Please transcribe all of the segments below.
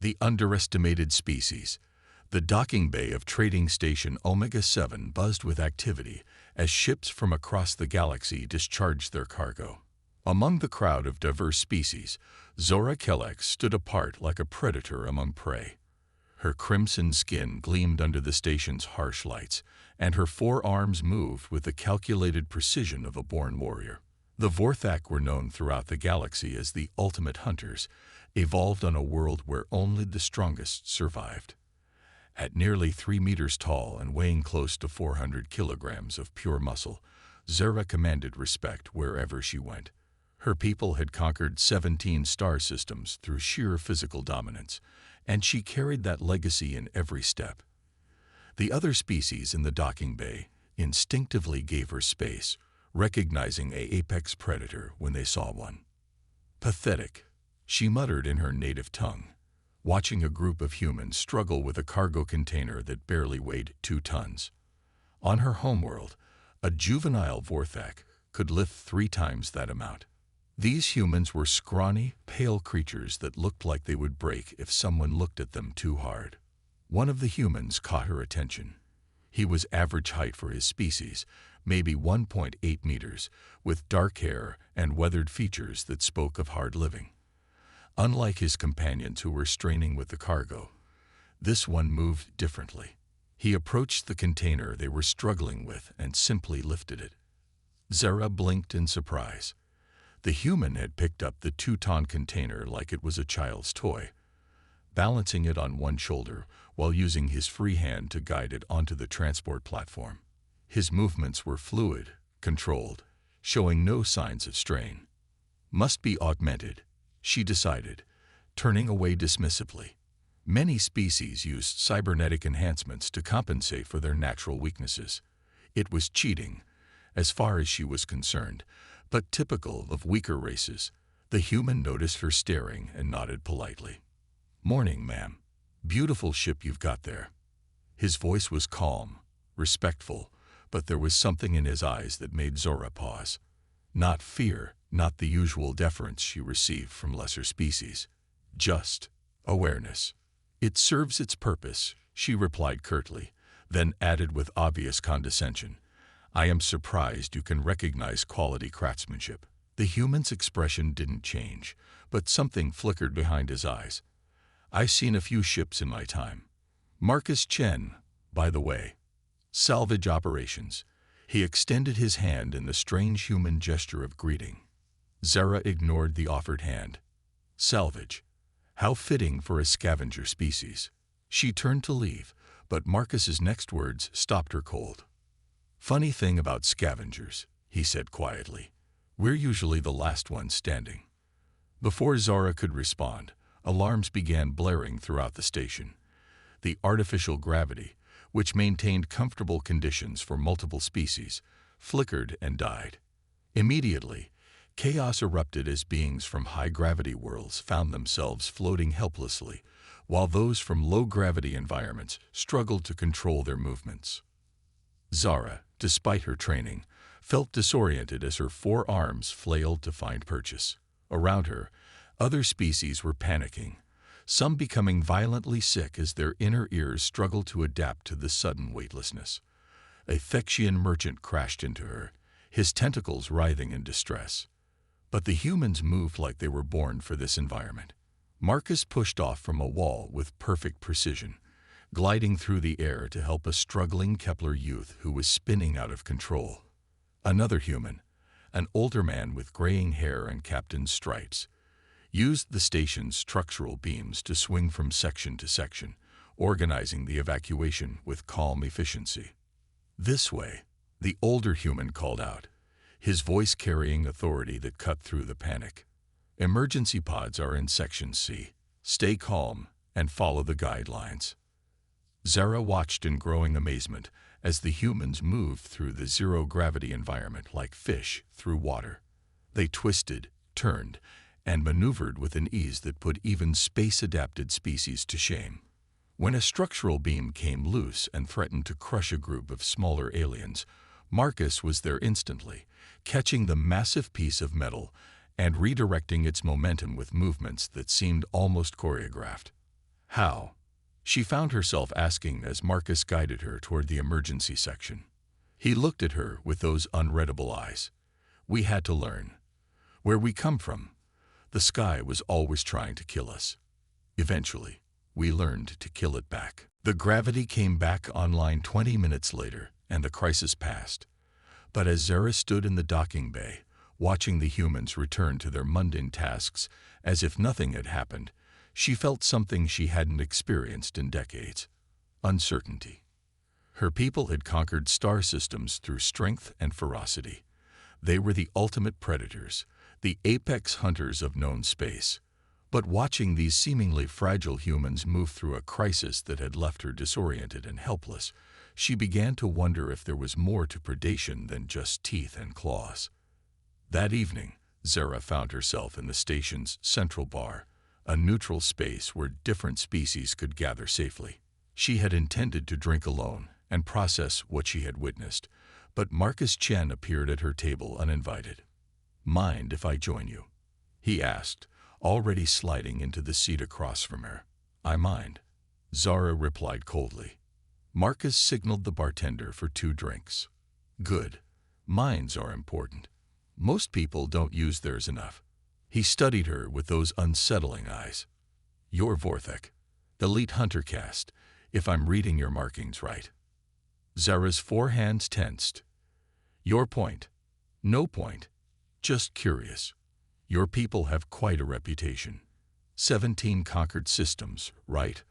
The underestimated species. The docking bay of Trading Station Omega-7 buzzed with activity as ships from across the galaxy discharged their cargo. Among the crowd of diverse species, Zora Kellex stood apart like a predator among prey. Her crimson skin gleamed under the station's harsh lights, and her forearms moved with the calculated precision of a born warrior. The Vorthak were known throughout the galaxy as the ultimate hunters, evolved on a world where only the strongest survived. At nearly 3 meters tall and weighing close to 400 kilograms of pure muscle, Zora commanded respect wherever she went. Her people had conquered 17 star systems through sheer physical dominance, and she carried that legacy in every step. The other species in the docking bay instinctively gave her space, recognizing an apex predator when they saw one. Pathetic, she muttered in her native tongue, watching a group of humans struggle with a cargo container that barely weighed 2 tons. On her homeworld, a juvenile Vorthak could lift 3 times that amount. These humans were scrawny, pale creatures that looked like they would break if someone looked at them too hard. One of the humans caught her attention. He was average height for his species, maybe 1.8 meters, with dark hair and weathered features that spoke of hard living. Unlike his companions who were straining with the cargo, this one moved differently. He approached the container they were struggling with and simply lifted it. Zara blinked in surprise. The human had picked up the 2-ton container like it was a child's toy, balancing it on one shoulder while using his free hand to guide it onto the transport platform. His movements were fluid, controlled, showing no signs of strain. Must be augmented, she decided, turning away dismissively. Many species used cybernetic enhancements to compensate for their natural weaknesses. It was cheating, as far as she was concerned, but typical of weaker races. The human noticed her staring and nodded politely. "Morning, ma'am. Beautiful ship you've got there." His voice was calm, respectful, but there was something in his eyes that made Zora pause. Not fear, not the usual deference she received from lesser species. Just awareness. "It serves its purpose," she replied curtly, then added with obvious condescension, "I am surprised you can recognize quality craftsmanship." The human's expression didn't change, but something flickered behind his eyes. "I've seen a few ships in my time. Marcus Chen, by the way. Salvage operations." He extended his hand in the strange human gesture of greeting. Zara ignored the offered hand. Salvage. How fitting for a scavenger species. She turned to leave, but Marcus's next words stopped her cold. "Funny thing about scavengers," he said quietly. "We're usually the last ones standing." Before Zara could respond, alarms began blaring throughout the station. The artificial gravity, which maintained comfortable conditions for multiple species, flickered and died. Immediately, chaos erupted as beings from high-gravity worlds found themselves floating helplessly, while those from low-gravity environments struggled to control their movements. Zara, despite her training, felt disoriented as her 4 arms flailed to find purchase. Around her, other species were panicking, some becoming violently sick as their inner ears struggled to adapt to the sudden weightlessness. A Thexian merchant crashed into her, his tentacles writhing in distress. But the humans moved like they were born for this environment. Marcus pushed off from a wall with perfect precision, gliding through the air to help a struggling Kepler youth who was spinning out of control. Another human, an older man with graying hair and captain's stripes, used the station's structural beams to swing from section to section, organizing the evacuation with calm efficiency. "This way," the older human called out, his voice carrying authority that cut through the panic. "Emergency pods are in Section C. Stay calm and follow the guidelines." Zara watched in growing amazement as the humans moved through the zero-gravity environment like fish through water. They twisted, turned, and maneuvered with an ease that put even space-adapted species to shame. When a structural beam came loose and threatened to crush a group of smaller aliens, Marcus was there instantly, catching the massive piece of metal and redirecting its momentum with movements that seemed almost choreographed. How? She found herself asking as Marcus guided her toward the emergency section. He looked at her with those unreadable eyes. We had to learn. Where we come from, the sky was always trying to kill us. Eventually, we learned to kill it back. The gravity came back online 20 minutes later, and the crisis passed. But as Zara stood in the docking bay, watching the humans return to their mundane tasks as if nothing had happened, she felt something she hadn't experienced in decades: uncertainty. Her people had conquered star systems through strength and ferocity. They were the ultimate predators, the apex hunters of known space. But watching these seemingly fragile humans move through a crisis that had left her disoriented and helpless, she began to wonder if there was more to predation than just teeth and claws. That evening, Zara found herself in the station's central bar, a neutral space where different species could gather safely. She had intended to drink alone and process what she had witnessed, but Marcus Chen appeared at her table uninvited. "Mind if I join you?" he asked, already sliding into the seat across from her. "I mind," Zara replied coldly. Marcus signaled the bartender for 2 drinks. "Good. Minds are important. Most people don't use theirs enough." He studied her with those unsettling eyes. "You're Vorthek, elite hunter caste, if I'm reading your markings right." Zara's forehands tensed. "Your point?" "No point. Just curious. Your people have quite a reputation. 17 conquered systems, right?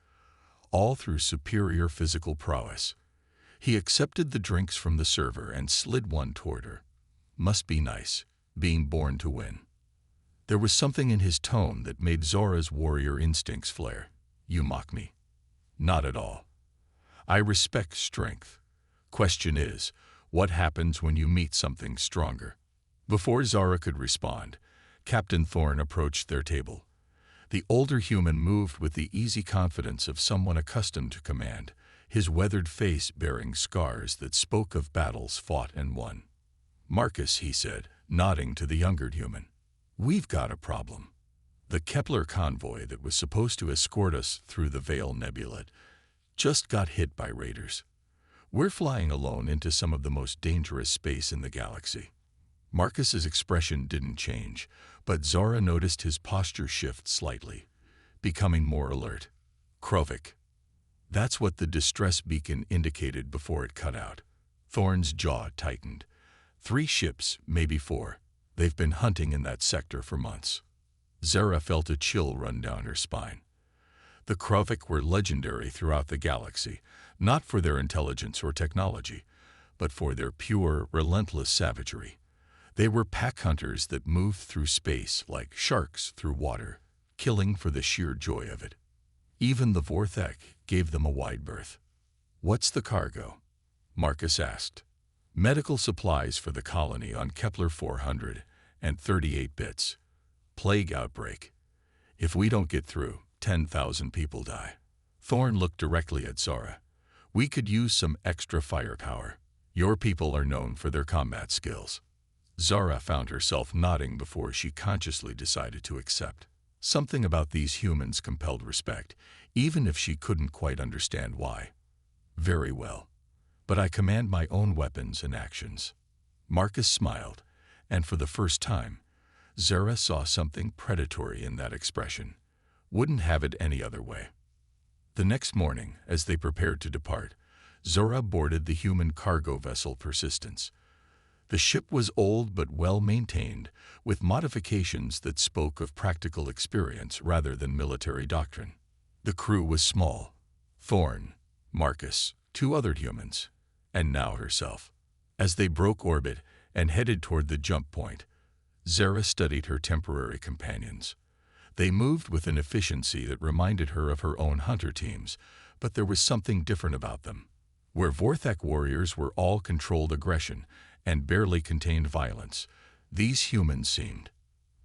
All through superior physical prowess." He accepted the drinks from the server and slid one toward her. Must be nice, being born to win. There was something in his tone that made Zora's warrior instincts flare. "You mock me?" "Not at all. I respect strength. Question is, what happens when you meet something stronger?" Before Zara could respond, Captain Thorne approached their table. The older human moved with the easy confidence of someone accustomed to command, his weathered face bearing scars that spoke of battles fought and won. "Marcus," he said, nodding to the younger human, "we've got a problem. The Kepler convoy that was supposed to escort us through the Veil Nebula just got hit by raiders. We're flying alone into some of the most dangerous space in the galaxy." Marcus's expression didn't change, but Zara noticed his posture shift slightly, becoming more alert. "Krovik." That's what the distress beacon indicated before it cut out. Thorne's jaw tightened. 3 ships, maybe 4. They've been hunting in that sector for months. Zara felt a chill run down her spine. The Krovik were legendary throughout the galaxy, not for their intelligence or technology, but for their pure, relentless savagery. They were pack hunters that moved through space like sharks through water, killing for the sheer joy of it. Even the Vorthek gave them a wide berth. "What's the cargo?" Marcus asked. "Medical supplies for the colony on Kepler 400 and 38 bits. Plague outbreak. If we don't get through, 10,000 people die." Thorne looked directly at Zara. "We could use some extra firepower. Your people are known for their combat skills." Zara found herself nodding before she consciously decided to accept. Something about these humans compelled respect, even if she couldn't quite understand why. "Very well. But I command my own weapons and actions." Marcus smiled, and for the first time, Zara saw something predatory in that expression. Wouldn't have it any other way. The next morning, as they prepared to depart, Zara boarded the human cargo vessel Persistence. The ship was old but well-maintained, with modifications that spoke of practical experience rather than military doctrine. The crew was small: Thorne, Marcus, 2 other humans, and now herself. As they broke orbit and headed toward the jump point, Zara studied her temporary companions. They moved with an efficiency that reminded her of her own hunter teams, but there was something different about them. Where Vorthek warriors were all controlled aggression and barely contained violence, these humans seemed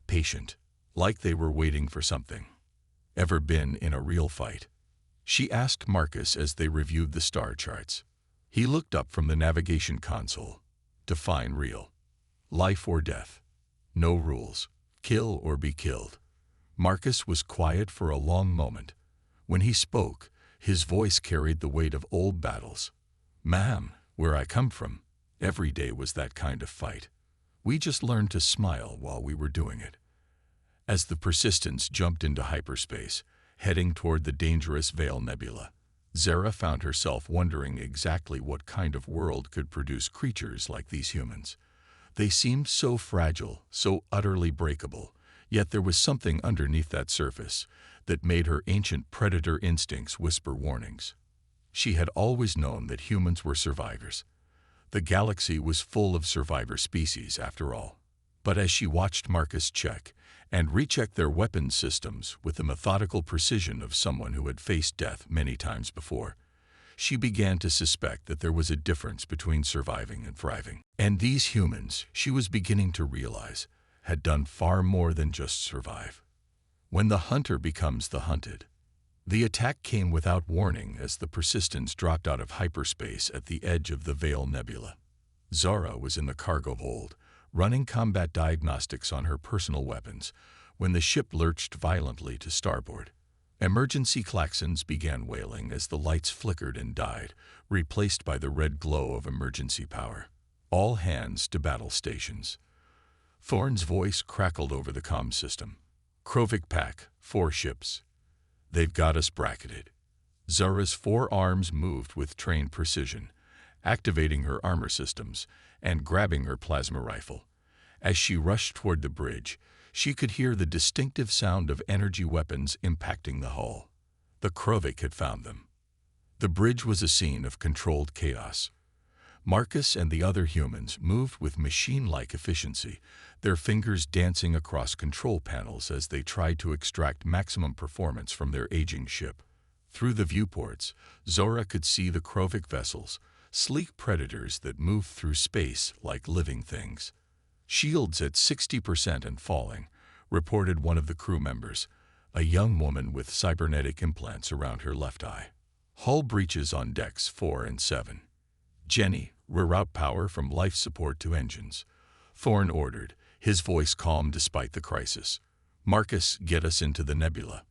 patient, like they were waiting for something. "Ever been in a real fight?" she asked Marcus as they reviewed the star charts. He looked up from the navigation console. "Define real." "Life or death. No rules. Kill or be killed." Marcus was quiet for a long moment. When he spoke, his voice carried the weight of old battles. "Ma'am, where I come from, every day was that kind of fight. We just learned to smile while we were doing it." As the Persistence jumped into hyperspace, heading toward the dangerous Veil Nebula, Zara found herself wondering exactly what kind of world could produce creatures like these humans. They seemed so fragile, so utterly breakable, yet there was something underneath that surface that made her ancient predator instincts whisper warnings. She had always known that humans were survivors. The galaxy was full of survivor species, after all. But as she watched Marcus check and recheck their weapons systems with the methodical precision of someone who had faced death many times before, she began to suspect that there was a difference between surviving and thriving. And these humans, she was beginning to realize, had done far more than just survive. When the hunter becomes the hunted. The attack came without warning as the Persistence dropped out of hyperspace at the edge of the Veil Nebula. Zara was in the cargo hold, running combat diagnostics on her personal weapons, when the ship lurched violently to starboard. Emergency klaxons began wailing as the lights flickered and died, replaced by the red glow of emergency power. "All hands to battle stations." Thorne's voice crackled over the comm system. "Krovik Pack, 4 ships. They've got us bracketed." Zara's 4 arms moved with trained precision, activating her armor systems and grabbing her plasma rifle. As she rushed toward the bridge, she could hear the distinctive sound of energy weapons impacting the hull. The Krovik had found them. The bridge was a scene of controlled chaos. Marcus and the other humans moved with machine-like efficiency, their fingers dancing across control panels as they tried to extract maximum performance from their aging ship. Through the viewports, Zora could see the Krovik vessels, sleek predators that moved through space like living things. "Shields at 60% and falling," reported one of the crew members, a young woman with cybernetic implants around her left eye. "Hull breaches on decks 4 and 7. Jenny, reroute power from life support to engines," Thorne ordered, his voice calm despite the crisis. "Marcus, get us into the nebula.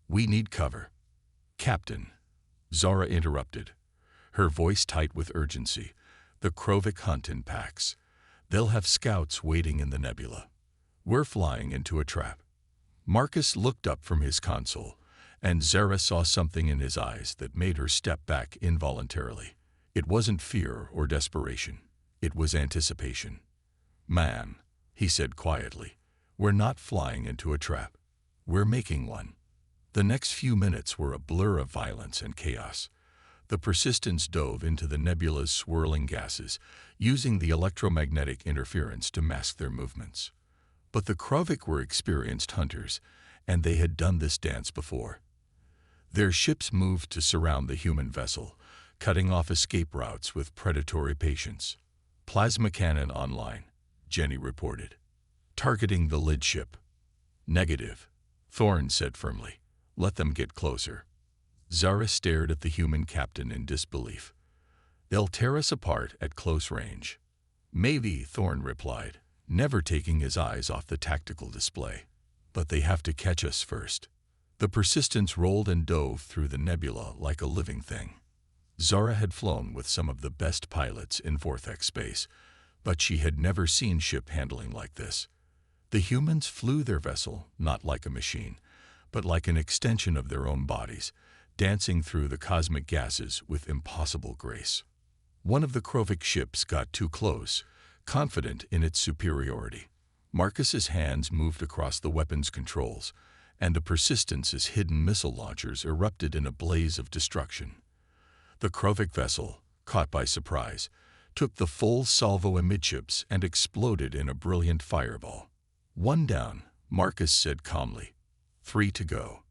We need cover." "Captain," Zara interrupted, her voice tight with urgency, "the Krovik hunt in packs. They'll have scouts waiting in the nebula. We're flying into a trap." Marcus looked up from his console, and Zara saw something in his eyes that made her step back involuntarily. It wasn't fear or desperation. It was anticipation. "Ma'am," he said quietly, "we're not flying into a trap. We're making one." The next few minutes were a blur of violence and chaos. The Persistence dove into the nebula's swirling gases, using the electromagnetic interference to mask their movements. But the Krovik were experienced hunters, and they had done this dance before. Their ships moved to surround the human vessel, cutting off escape routes with predatory patience. "Plasma cannon online," Jenny reported. "Targeting the lid ship." "Negative," Thorne said firmly. "Let them get closer." Zara stared at the human captain in disbelief. "They'll tear us apart at close range." "Maybe," Thorne replied, never taking his eyes off the tactical display. "But they have to catch us first." The Persistence rolled and dove through the nebula like a living thing. Zara had flown with some of the best pilots in Vortex space, but she had never seen ship handling like this. The humans flew their vessel not like a machine, but like an extension of their own bodies, dancing through the cosmic gases with impossible grace. One of the Krovik ships got too close, confident in its superiority. Marcus's hands moved across the weapons controls, and the Persistence's hidden missile launchers erupted in a blaze of destruction. The Krovik vessel, caught by surprise, took the full salvo amidships and exploded in a brilliant fireball. "One down," Marcus said calmly. 3 to go.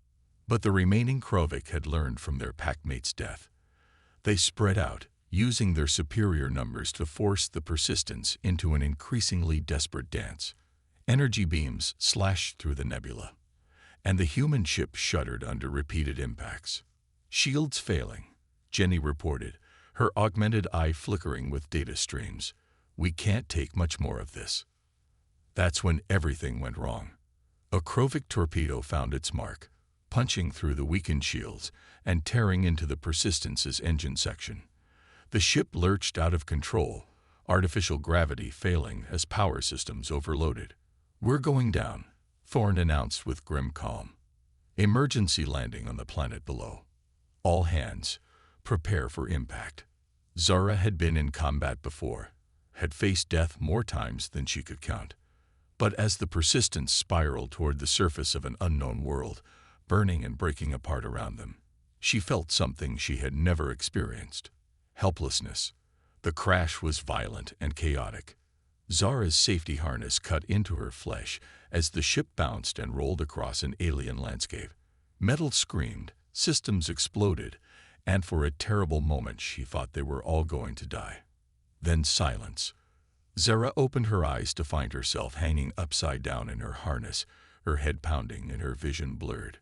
But the remaining Krovik had learned from their packmate's death. They spread out, using their superior numbers to force the Persistence into an increasingly desperate dance. Energy beams slashed through the nebula, and the human ship shuddered under repeated impacts. "Shields failing," Jenny reported, her augmented eye flickering with data streams. "We can't take much more of this." That's when everything went wrong. A Krovik torpedo found its mark, punching through the weakened shields and tearing into the Persistence's engine section. The ship lurched out of control, artificial gravity failing as power systems overloaded. "We're going down," Thorne announced with grim calm. "Emergency landing on the planet below. All hands, prepare for impact." Zara had been in combat before, had faced death more times than she could count. But as the Persistence spiraled toward the surface of an unknown world, burning and breaking apart around them, she felt something she had never experienced: helplessness. The crash was violent and chaotic. Zara's safety harness cut into her flesh as the ship bounced and rolled across an alien landscape. Metal screamed, systems exploded, and for a terrible moment she thought they were all going to die. Then silence. Zara opened her eyes to find herself hanging upside down in her harness, her head pounding and her vision blurred.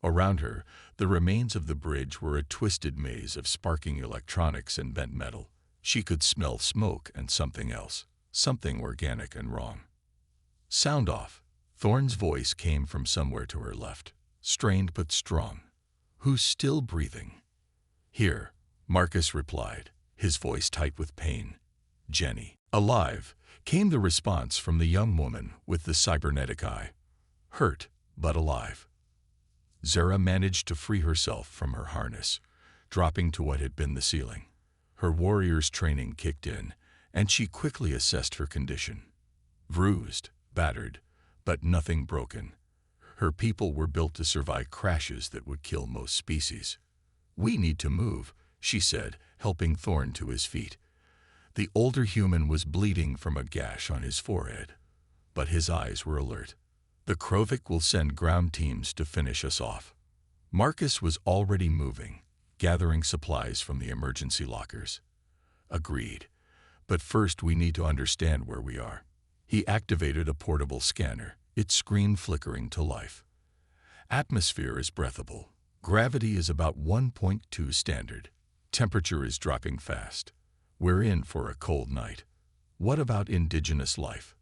Around her, the remains of the bridge were a twisted maze of sparking electronics and bent metal. She could smell smoke and something else, something organic and wrong. "Sound off." Thorne's voice came from somewhere to her left, strained but strong. "Who's still breathing?" "Here," Marcus replied, his voice tight with pain. "Jenny." "Alive," came the response from the young woman with the cybernetic eye. "Hurt, but alive." Zara managed to free herself from her harness, dropping to what had been the ceiling. Her warrior's training kicked in, and she quickly assessed her condition. Bruised, battered, but nothing broken. Her people were built to survive crashes that would kill most species. "We need to move," she said, helping Thorne to his feet. The older human was bleeding from a gash on his forehead, but his eyes were alert. "The Krovic will send ground teams to finish us off." Marcus was already moving, gathering supplies from the emergency lockers. "Agreed. But first we need to understand where we are." He activated a portable scanner, its screen flickering to life. "Atmosphere is breathable. Gravity is about 1.2 standard. Temperature is dropping fast. We're in for a cold night." "What about indigenous life?"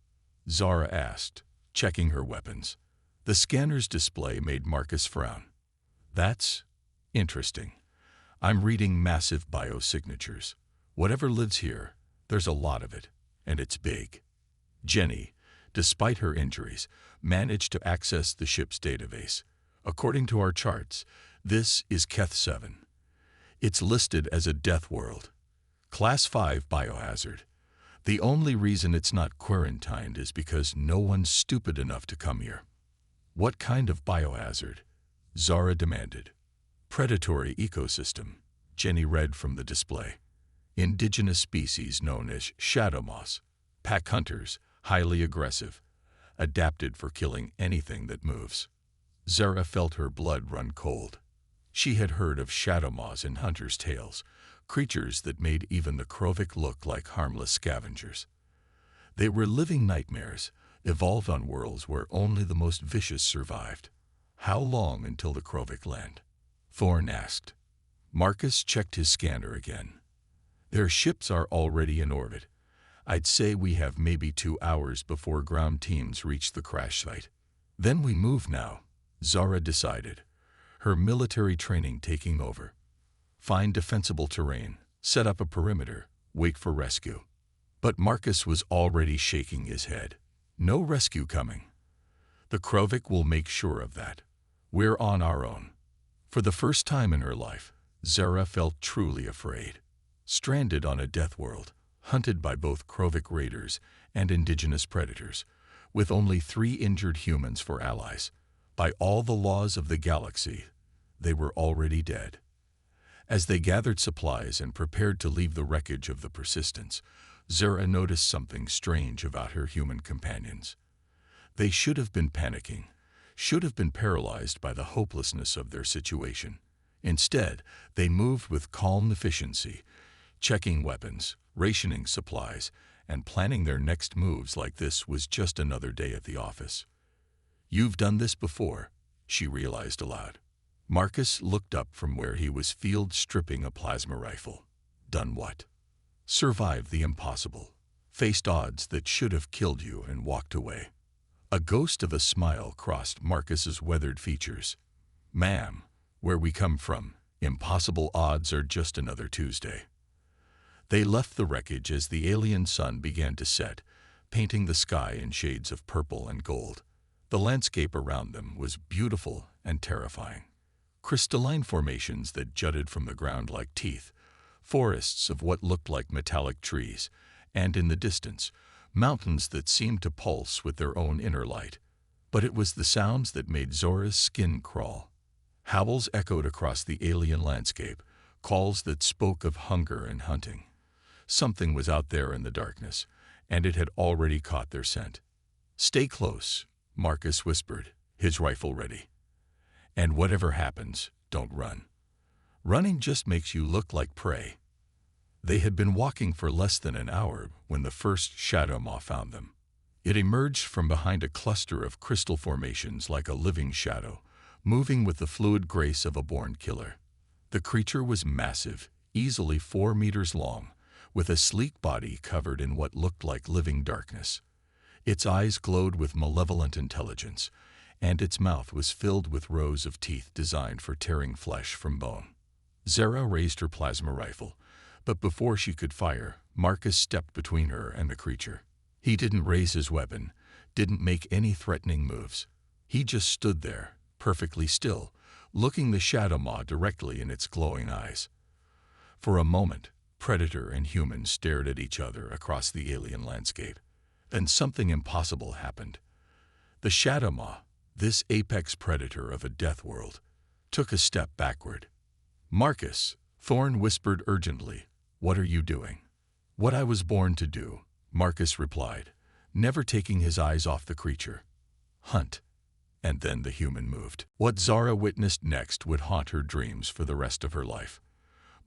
Zara asked, checking her weapons. The scanner's display made Marcus frown. "That's interesting. I'm reading massive biosignatures. Whatever lives here, there's a lot of it, and it's big." Jenny, despite her injuries, managed to access the ship's database. "According to our charts, this is Keth 7. It's listed as a death world. Class 5 biohazard. The only reason it's not quarantined is because no one's stupid enough to come here." "What kind of biohazard?" Zara demanded. "Predatory ecosystem," Jenny read from the display. "Indigenous species known as shadow moss. Pack hunters, highly aggressive, adapted for killing anything that moves." Zara felt her blood run cold. She had heard of shadow moss in hunters' tales, creatures that made even the Krovic look like harmless scavengers. They were living nightmares, evolved on worlds where only the most vicious survived. "How long until the Krovic land?" Thorne asked. Marcus checked his scanner again. "Their ships are already in orbit. I'd say we have maybe 2 hours before ground teams reach the crash site." "Then we move now," Zara decided, her military training taking over. "Find defensible terrain, set up a perimeter, wait for rescue." But Marcus was already shaking his head. "No rescue coming. The Krovic will make sure of that. We're on our own." For the first time in her life, Zara felt truly afraid. Stranded on a death world, hunted by both Krovic raiders and indigenous predators, with only 3 injured humans for allies. By all the laws of the galaxy, they were already dead. As they gathered supplies and prepared to leave the wreckage of the Persistence, Zara noticed something strange about her human companions. They should have been panicking, should have been paralyzed by the hopelessness of their situation. Instead, they moved with calm efficiency, checking weapons, rationing supplies, and planning their next moves like this was just another day at the office. "You've done this before," she realized aloud. Marcus looked up from where he was field stripping a plasma rifle. "Done what?" "Survived the impossible. Faced odds that should have killed you and walked away." A ghost of a smile crossed Marcus's weathered features. "Ma'am, where we come from, impossible odds are just another Tuesday." They left the wreckage as the alien sun began to set, painting the sky in shades of purple and gold. The landscape around them was beautiful and terrifying. Crystalline formations that jutted from the ground like teeth, forests of what looked like metallic trees, and in the distance, mountains that seemed to pulse with their own inner light. But it was the sounds that made Zora's skin crawl. Howls echoed across the alien landscape, calls that spoke of hunger and hunting. Something was out there in the darkness, and it had already caught their scent. "Stay close," Marcus whispered, his rifle ready. "And whatever happens, don't run. Running just makes you look like prey." They had been walking for less than an hour when the first shadow maw found them. It emerged from behind a cluster of crystal formations like a living shadow, moving with the fluid grace of a born killer. The creature was massive, easily 4 meters long, with a sleek body covered in what looked like living darkness. Its eyes glowed with malevolent intelligence, and its mouth was filled with rows of teeth designed for tearing flesh from bone. Zara raised her plasma rifle, but before she could fire, Marcus stepped between her and the creature. He didn't raise his weapon, didn't make any threatening moves. He just stood there, perfectly still, looking the shadow maw directly in its glowing eyes. For a moment, predator and human stared at each other across the alien landscape. Then something impossible happened. The shadow maw, this apex predator of a death world, took a step backward. "Marcus," Thorn whispered urgently, "what are you doing?" "What I was born to do," Marcus replied, never taking his eyes off the creature. "Hunt." And then the human moved. What Zara witnessed next would haunt her dreams for the rest of her life.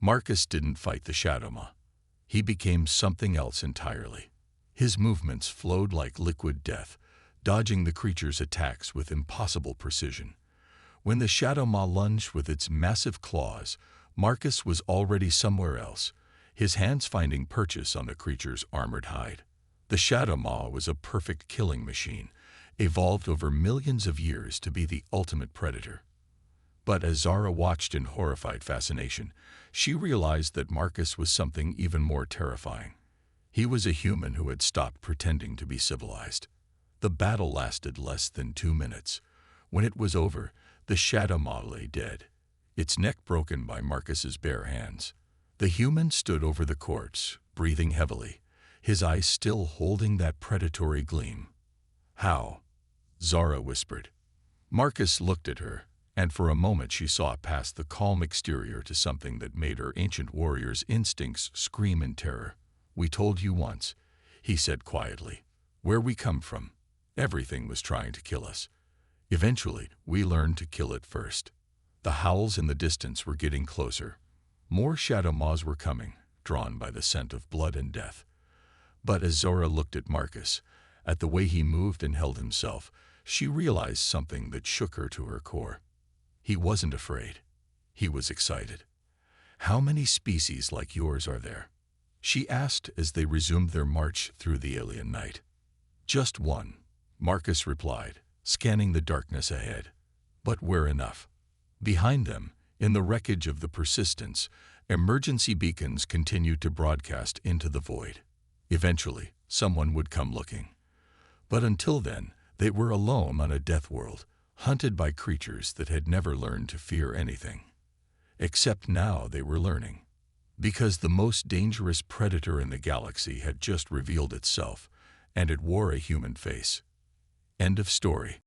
Marcus didn't fight the shadow maw. He became something else entirely. His movements flowed like liquid death, dodging the creature's attacks with impossible precision. When the shadow maw lunged with its massive claws, Marcus was already somewhere else, his hands finding purchase on the creature's armored hide. The shadow maw was a perfect killing machine, evolved over millions of years to be the ultimate predator. But as Zara watched in horrified fascination, she realized that Marcus was something even more terrifying. He was a human who had stopped pretending to be civilized. The battle lasted less than 2 minutes. When it was over, the shadow maw lay dead, its neck broken by Marcus's bare hands. The human stood over the corpse, breathing heavily, his eyes still holding that predatory gleam. "How?" Zara whispered. Marcus looked at her, and for a moment she saw past the calm exterior to something that made her ancient warrior's instincts scream in terror. "We told you once," he said quietly. "Where we come from, everything was trying to kill us. Eventually, we learned to kill it first." The howls in the distance were getting closer. More shadow maws were coming, drawn by the scent of blood and death. But as Zora looked at Marcus, at the way he moved and held himself, she realized something that shook her to her core. He wasn't afraid. He was excited. "How many species like yours are there?" she asked as they resumed their march through the alien night. "Just one," Marcus replied, scanning the darkness ahead. "But we're enough." Behind them, in the wreckage of the Persistence, emergency beacons continued to broadcast into the void. Eventually, someone would come looking. But until then, they were alone on a death world, hunted by creatures that had never learned to fear anything. Except now they were learning. Because the most dangerous predator in the galaxy had just revealed itself, and it wore a human face. End of story.